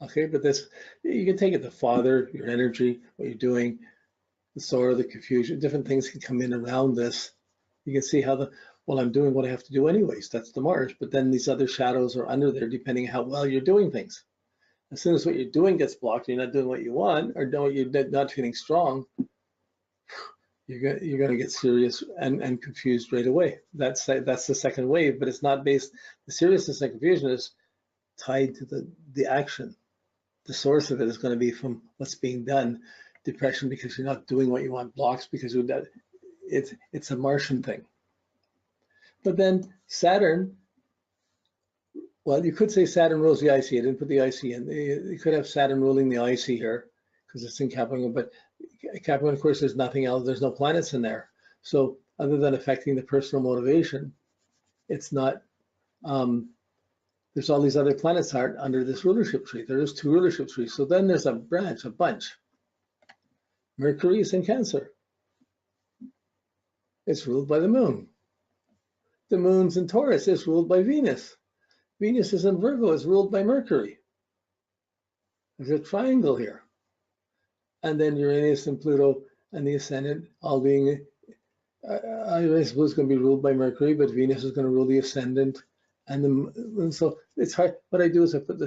Okay, but this, you can take it, the father, your energy, what you're doing, the sorrow, the confusion, different things can come in around this. You can see how well, I'm doing what I have to do anyways, that's the Mars, but then these other shadows are under there depending how well you're doing things. As soon as what you're doing gets blocked, you're not doing what you want, or you're not feeling strong, you're going to get serious and confused right away. That's the second wave, but it's not based, the seriousness and confusion is tied to the action. The source of it is going to be from what's being done. Depression because you're not doing what you want, blocks because you're not, it's a Martian thing. But then Saturn, well, you could say Saturn rules the IC. I didn't put the IC in. You could have Saturn ruling the IC here because it's in Capricorn, but Capricorn, of course, there's nothing else. There's no planets in there. So other than affecting the personal motivation, it's not, there's all these other planets aren't under this rulership tree. There is 2 rulership trees. So then there's a branch, a bunch. Mercury is in Cancer. It's ruled by the moon. The moon's in Taurus. It's ruled by Venus. Venus is in Virgo. It's ruled by Mercury. There's a triangle here. And then Uranus and Pluto and the ascendant all being, I suppose, going to be ruled by Mercury, but Venus is going to rule the ascendant. And so it's hard. What I do is I put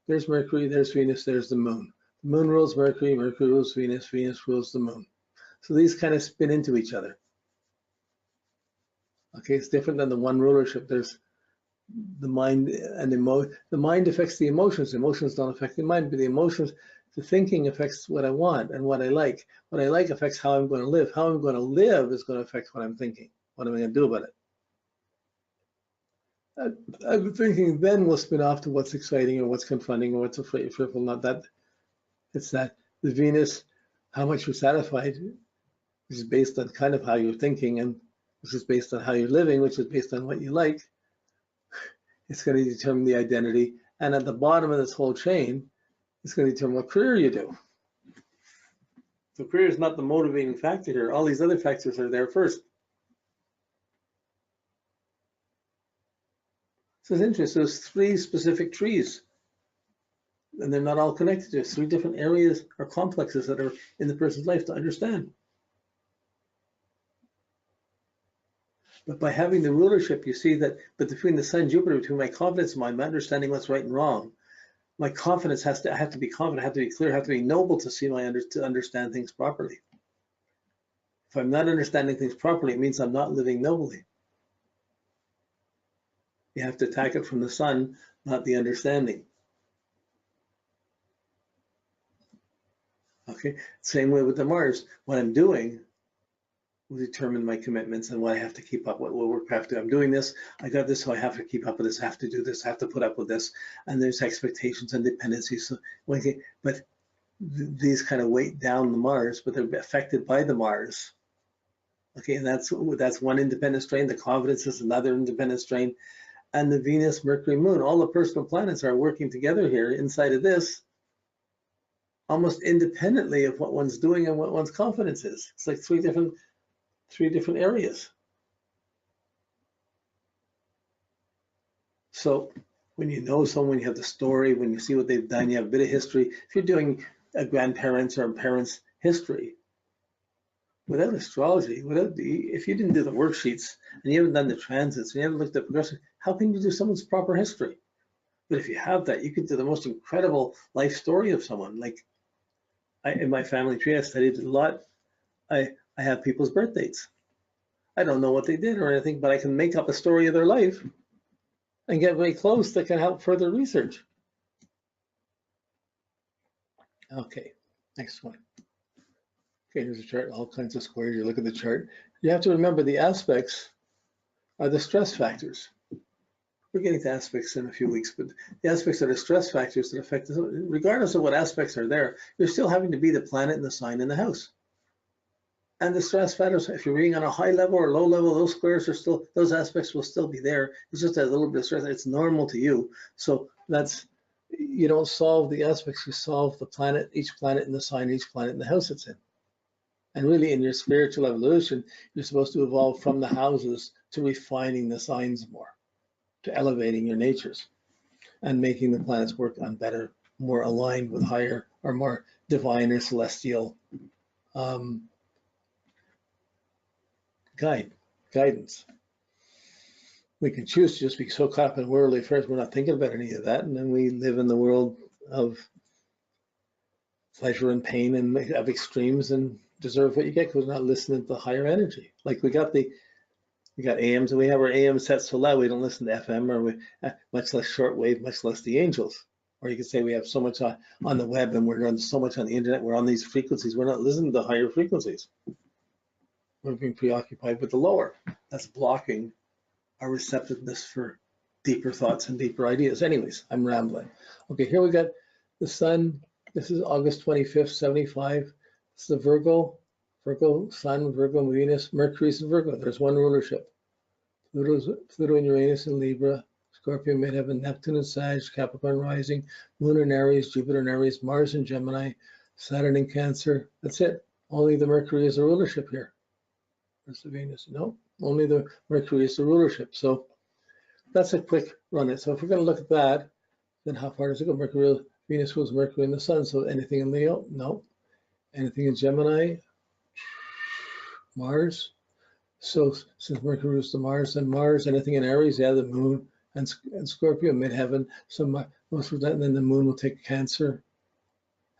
there's Mercury, there's Venus, there's the moon. The moon rules Mercury, Mercury rules Venus, Venus rules the moon. So these kind of spin into each other. Okay, it's different than the one rulership. There's the mind and the mind affects the emotions. The emotions don't affect the mind, but the emotions, the thinking affects what I want and what I like. What I like affects how I'm going to live. How I'm going to live is going to affect what I'm thinking. What am I going to do about it? I'm thinking then will spin off to what's exciting or what's confronting or what's afraid, fearful. Not that. It's that the Venus, how much you're satisfied, which is based on kind of how you're thinking, and which is based on how you're living, which is based on what you like. It's going to determine the identity. And at the bottom of this whole chain, it's going to determine what career you do. So career is not the motivating factor here. All these other factors are there first. So it's interesting. There's 3 specific trees. And they're not all connected. There's 3 different areas or complexes that are in the person's life to understand. But by having the rulership, you see that, but between the Sun and Jupiter, between my confidence and my understanding what's right and wrong, my confidence I have to be confident, I have to be clear, I have to be noble to see to understand things properly. If I'm not understanding things properly, it means I'm not living nobly. You have to attack it from the Sun, not the understanding. Okay, same way with the Mars. What I'm doing will determine my commitments and what I have to keep up with. What work I have to do. I'm doing this, I got this, so I have to keep up with this, I have to do this, I have to put up with this. And there's expectations and dependencies. So, but these kind of weight down the Mars, but they're affected by the Mars. Okay, and that's one independent strain. The confidence is another independent strain. And the Venus, Mercury, Moon, all the personal planets are working together here inside of this, almost independently of what one's doing and what one's confidence is. It's like three different areas. So when you know someone, you have the story, when you see what they've done, you have a bit of history. If you're doing a grandparents or a parents' history, without astrology, if you didn't do the worksheets and you haven't done the transits and you haven't looked at progression, how can you do someone's proper history? But if you have that, you could do the most incredible life story of someone. Like in my family tree, I studied a lot. I have people's birth dates. I don't know what they did or anything, but I can make up a story of their life and get very close that can help further research. Okay, next one. Okay, here's a chart, all kinds of squares. You look at the chart. You have to remember the aspects are the stress factors. We're getting to aspects in a few weeks, but the aspects are the stress factors that affect us. Regardless of what aspects are there, you're still having to be the planet and the sign in the house. And the stress factors, if you're reading on a high level or low level, those squares are still, those aspects will still be there. It's just a little bit of stress. It's normal to you. So that's, you don't solve the aspects, you solve the planet, each planet in the sign, each planet in the house it's in. And really in your spiritual evolution, you're supposed to evolve from the houses to refining the signs more, to elevating your natures and making the planets work on better more aligned with higher or more divine or celestial guidance. We can choose to just be so caught up in worldly affairs, we're not thinking about any of that, and then we live in the world of pleasure and pain and of extremes and deserve what you get because we're not listening to the higher energy. Like we got AMs, and we have our AM set so loud we don't listen to FM, or much less shortwave, much less the angels. Or you could say we have so much on the web and we're doing so much on the internet, we're on these frequencies, we're not listening to the higher frequencies. We're being preoccupied with the lower. That's blocking our receptiveness for deeper thoughts and deeper ideas. Anyways, I'm rambling. Okay, here we got the sun. This is August 25th, 75. It's the Virgo Sun, Virgo Venus, Mercury's in Virgo. There's one rulership. Pluto and Uranus in Libra, Scorpio, Midheaven, Neptune and Sag, Capricorn rising, Moon in Aries, Jupiter in Aries, Mars in Gemini, Saturn in Cancer. That's it. Only the Mercury is a rulership here. Where's the Venus? No, only the Mercury is the rulership. So that's a quick run it. So if we're going to look at that, then how far does it go? Mercury, Venus was Mercury in the Sun. So anything in Leo? No. Anything in Gemini? Mars. So since Mercury was the Mars, then Mars, anything in Aries, yeah, the Moon and Scorpio, midheaven. So most of that, and then the Moon will take Cancer,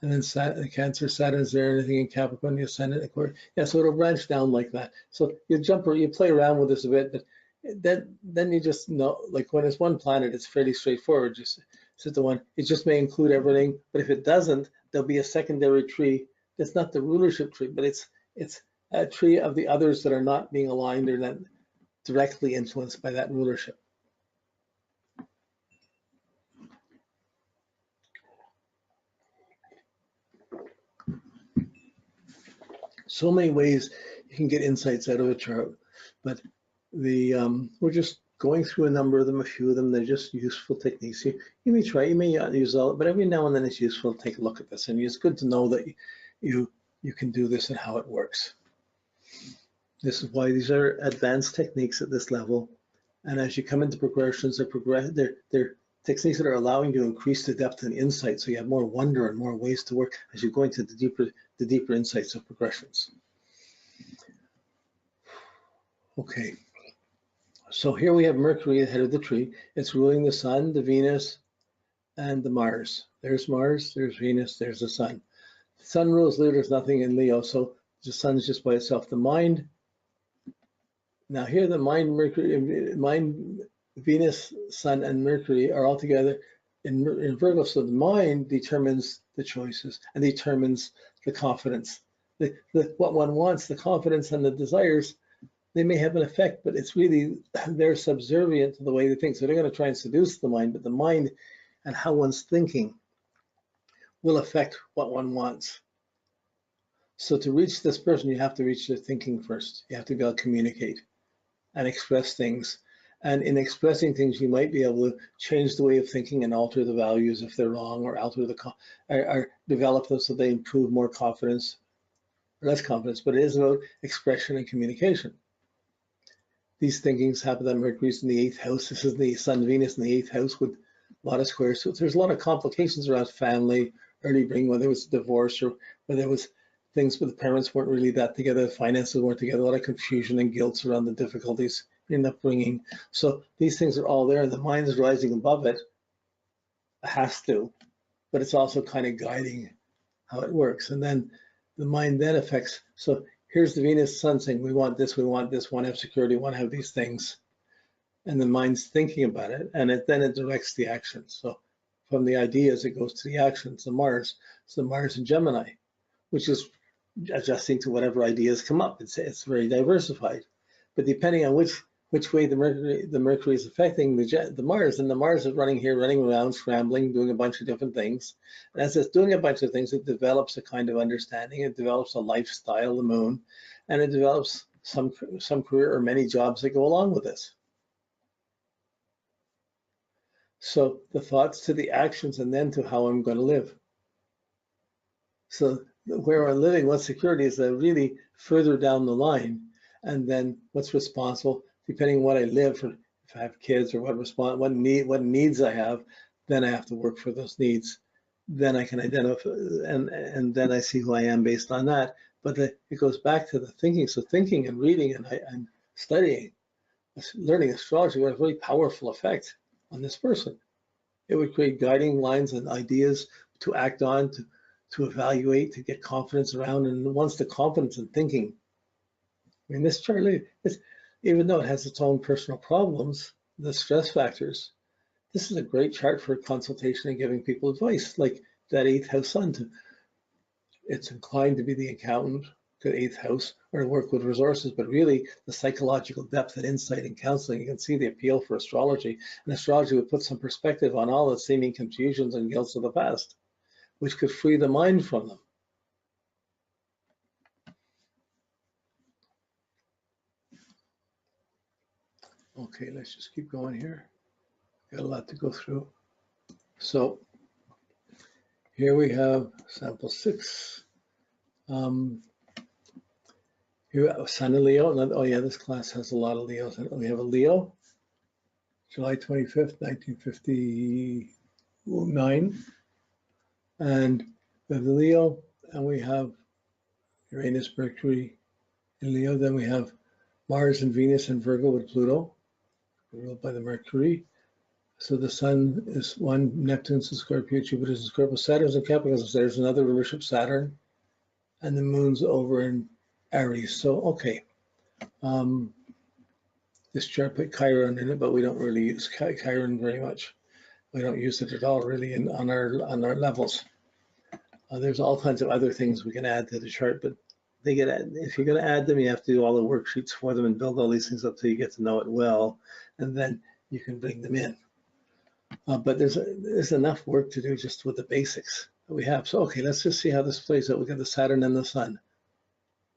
and then Cancer, Saturn's there. Anything in Capricorn, the Ascendant, Aquarius. Yeah, so it'll branch down like that. So you play around with this a bit, but then you just know, like when it's one planet, it's fairly straightforward. Just set the one. It just may include everything, but if it doesn't, there'll be a secondary tree. That's not the rulership tree, but it's a tree of the others that are not being aligned or not directly influenced by that rulership. So many ways you can get insights out of a chart, but we're just going through a number of them, a few of them. They're just useful techniques. You may try, you may not use all, but every now and then it's useful to take a look at this, and it's good to know that you can do this and how it works. This is why these are advanced techniques at this level. And as you come into progressions, they're techniques that are allowing you to increase the depth and insight, so you have more wonder and more ways to work as you go into the deeper insights of progressions. Okay, so here we have Mercury at the head of the tree. It's ruling the Sun, the Venus, and the Mars. There's Mars, there's Venus, there's the Sun. The Sun rules Leo, there's nothing in Leo, so the Sun is just by itself. The mind. Now here the mind, Venus, Sun, and Mercury are all together in Virgo. So the mind determines the choices and determines the confidence. What one wants, the confidence and the desires, they may have an effect, but it's really, they're subservient to the way they think. So they're going to try and seduce the mind, but the mind and how one's thinking will affect what one wants. So to reach this person, you have to reach their thinking first. You have to be able to communicate and express things. And in expressing things, you might be able to change the way of thinking and alter the values if they're wrong, or alter or develop them so they improve more confidence, or less confidence. But it is about expression and communication. These thinkings happen that Mercury's in the 8th house. This is the Sun, Venus in the 8th house with a lot of squares. So there's a lot of complications around family, early bringing, whether it was divorce or whether it was things where the parents weren't really that together, the finances weren't together, a lot of confusion and guilt around the difficulties in upbringing. So these things are all there, and the mind is rising above it. It has to, but it's also kind of guiding how it works. And then the mind then affects. So here's the Venus Sun saying, we want this, want to have security, want to have these things. And the mind's thinking about it, and then it directs the actions. So from the ideas, it goes to the actions, the Mars. So Mars and Gemini, which is adjusting to whatever ideas come up. It's very diversified, but depending on which way the Mercury is affecting the Mars, and the Mars is running around, scrambling, doing a bunch of different things. And as it's doing a bunch of things, it develops a kind of understanding. It develops a lifestyle, the Moon, and it develops some career or many jobs that go along with this. So the thoughts to the actions, and then to how I'm going to live. So where I'm living, what security is really further down the line, and then what's responsible, depending on what I live for. If I have kids or what needs I have, then I have to work for those needs. then I can identify, and then I see who I am based on that. But it goes back to the thinking. So thinking and reading and studying, learning astrology would have a very powerful effect on this person. It would create guiding lines and ideas to act on, to evaluate, to get confidence around. And once the confidence in thinking, I mean, this chart, even though it has its own personal problems, the stress factors, this is a great chart for consultation and giving people advice, like that 8th house sun. It's inclined to be the accountant, the 8th house, or to work with resources, but really the psychological depth and insight in counseling. You can see the appeal for astrology, and astrology would put some perspective on all the seeming confusions and guilts of the past, which could free the mind from them. Okay, let's just keep going here. Got a lot to go through. So here we have sample 6. Here, Sun and Leo. Oh yeah, this class has a lot of Leos. We have a Leo, July 25th, 1959. And we have the Leo, and we have Uranus, Mercury in Leo. Then we have Mars and Venus in Virgo with Pluto, ruled by the Mercury. So the Sun is 1, Neptune's in Scorpio, Jupiter's in Scorpio, Saturn's in Capricorn. So there's another rulership, Saturn, and the Moon's over in Aries. So okay, this chart put Chiron in it, but we don't really use Chiron very much. We don't use it at all really on our levels. There's all kinds of other things we can add to the chart, but they get if you're going to add them, you have to do all the worksheets for them and build all these things up so you get to know it well, and then you can bring them in. But there's enough work to do just with the basics that we have. So okay, let's just see how this plays out. We got the Saturn and the Sun.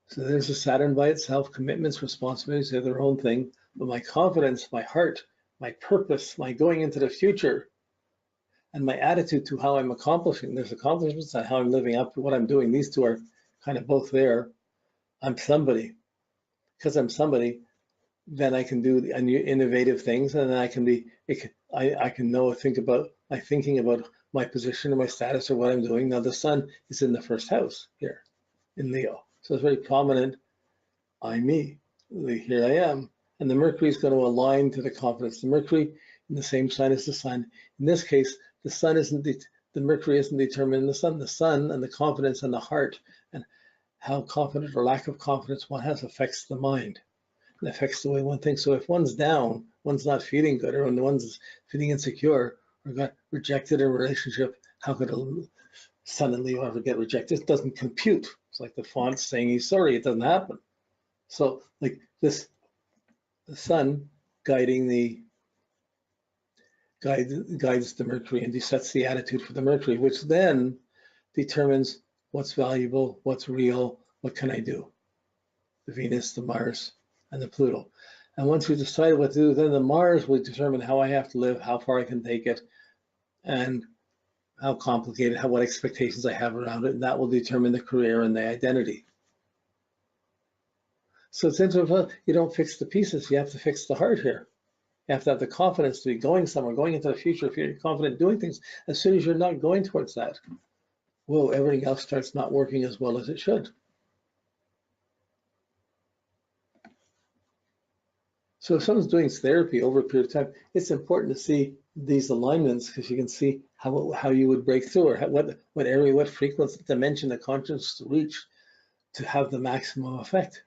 So there's the Saturn by itself. Commitments, responsibilities, they're their own thing. But my confidence, my heart, my purpose, my going into the future, and my attitude to how I'm accomplishing. There's accomplishments and how I'm living up to what I'm doing. These two are kind of both there. I'm somebody. Because I'm somebody, then I can do innovative things, and then I can be. I can think about my position and my status or what I'm doing. Now the Sun is in the 1st house here in Leo, so it's very prominent. I'm me. Here I am, and the Mercury is going to align to the confidence. The Mercury in the same sign as the Sun. In this case, the Sun isn't the Mercury isn't determining the Sun. The Sun and the confidence and the heart and how confident or lack of confidence one has affects the mind. It affects the way one thinks. So if one's down, one's not feeling good, or when one's feeling insecure or got rejected in a relationship, how could a Sun and Leo ever get rejected? It doesn't compute. It's like the font saying he's sorry. It doesn't happen. So like this, the Sun guides the Mercury and sets the attitude for the Mercury, which then determines what's valuable, what's real, what can I do? The Venus, the Mars, and the Pluto. And once we decide what to do, then the Mars will determine how I have to live, how far I can take it, and how complicated, what expectations I have around it, and that will determine the career and the identity. So it's interesting, you don't fix the pieces, you have to fix the heart here. You have to have the confidence to be going somewhere, going into the future. If you're confident doing things, as soon as you're not going towards that, whoa, everything else starts not working as well as it should. So if someone's doing therapy over a period of time, it's important to see these alignments because you can see how you would break through, or what area, what frequency, dimension of consciousness to reach to have the maximum effect.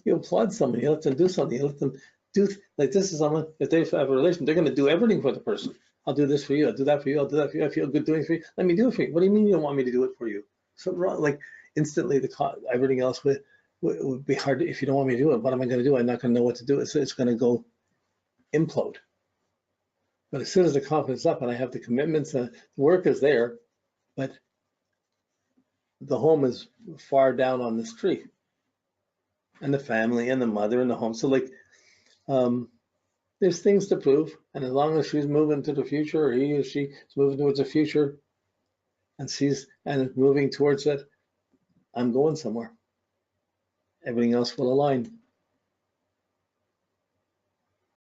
You applaud somebody, you let them do something, you let them do, like this is someone, if they have a relation, they're going to do everything for the person. I'll do this for you, I'll do that for you, I'll do that for you, I feel good doing it for you, let me do it for you. What do you mean you don't want me to do it for you? So like instantly everything else would be hard if you don't want me to do it. What am I going to do? I'm not going to know what to do. It's going to go implode. But as soon as the confidence is up and I have the commitments, the work is there, but the home is far down on this tree, and the family and the mother and the home. So like, there's things to prove, and as long as she's moving to the future, or he or she is moving towards the future, and moving towards it, I'm going somewhere. Everything else will align.